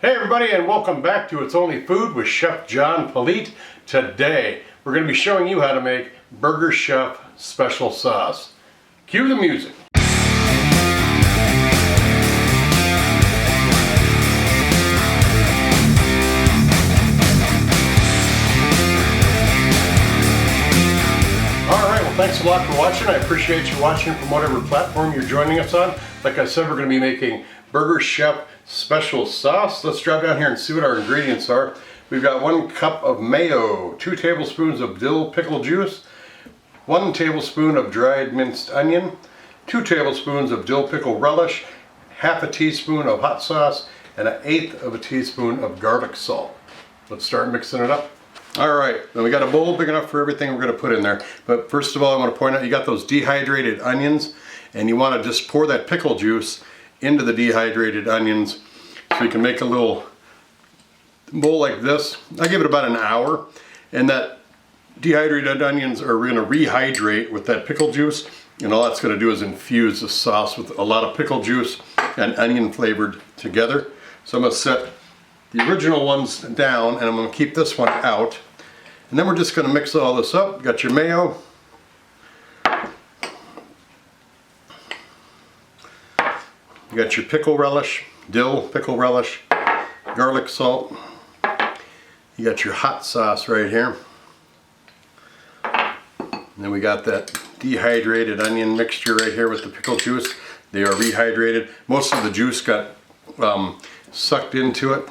Hey everybody, and welcome back to It's Only Food with Chef John Politte. Today we're going to be showing you how to make Burger Chef special sauce. Cue the music. Alright, well thanks a lot for watching. I appreciate you watching from whatever platform you're joining us on. Like I said, we're going to be making Burger Chef special sauce. Let's drop down here and see what our ingredients are. We've got 1 cup of mayo, 2 tablespoons of dill pickle juice, 1 tablespoon of dried minced onion, 2 tablespoons of dill pickle relish, half a teaspoon of hot sauce, and 1/8 of a teaspoon of garlic salt. Let's start mixing it up. Alright, now we got a bowl big enough for everything we're going to put in there. But first of all, I want to point out you got those dehydrated onions, and you want to just pour that pickle juice into the dehydrated onions so you can make a little bowl like this. I give it about an hour, and that dehydrated onions are going to rehydrate with that pickle juice, and all that's going to do is infuse the sauce with a lot of pickle juice and onion flavored together. So I'm going to set the original ones down, and I'm going to keep this one out, and then we're just going to mix all this up. You got your mayo, you got your pickle relish, dill pickle relish, garlic salt. You got your hot sauce right here. And then we got that dehydrated onion mixture right here with the pickle juice. They are rehydrated. Most of the juice got sucked into it,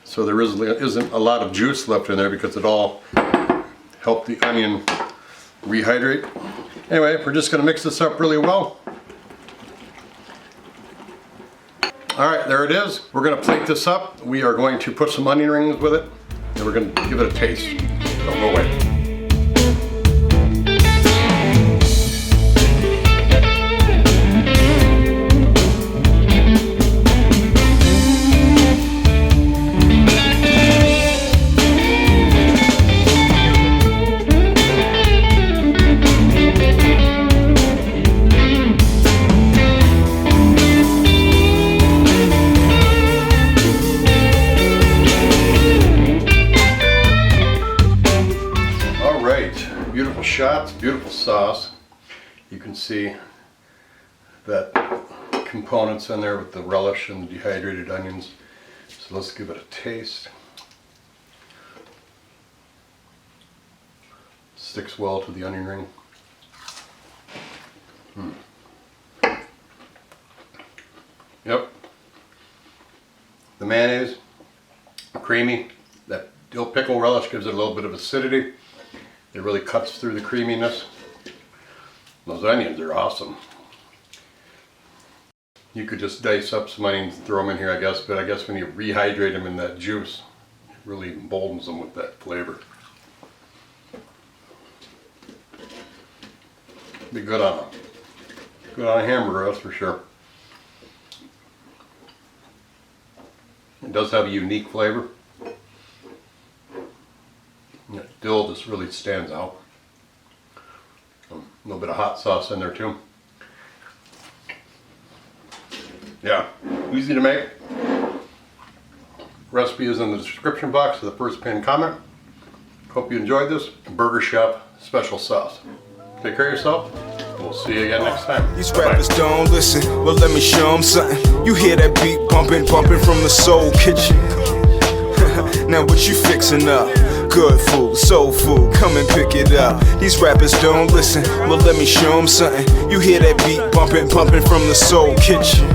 so there isn't a lot of juice left in there because it all helped the onion rehydrate. Anyway, we're just going to mix this up really well. Alright, there it is. We're going to plate this up. We are going to put some onion rings with it, and we're going to give it a taste. Don't go away. Beautiful shots, beautiful sauce. You can see that components in there with the relish and the dehydrated onions. So let's give it a taste. Sticks well to the onion ring. Yep. The mayonnaise, creamy. That dill pickle relish gives it a little bit of acidity. It really cuts through the creaminess. Those onions are awesome. You could just dice up some onions and throw them in here, I guess, but I guess when you rehydrate them in that juice, it really emboldens them with that flavor. Be good on a hamburger, that's for sure. It does have a unique flavor. Dill just really stands out. A little bit of hot sauce in there too. Yeah, easy to make. Recipe is in the description box of the first pinned comment. Hope you enjoyed this Burger Chef special sauce. Take care of yourself. We'll see you again next time. These rappers don't listen, well let me show them something. You hear that beat bumping from the soul kitchen. Now what you fixing up? Good food, soul food, come and pick it up. These rappers don't listen, well let me show them something. You hear that beat bumping from the soul kitchen.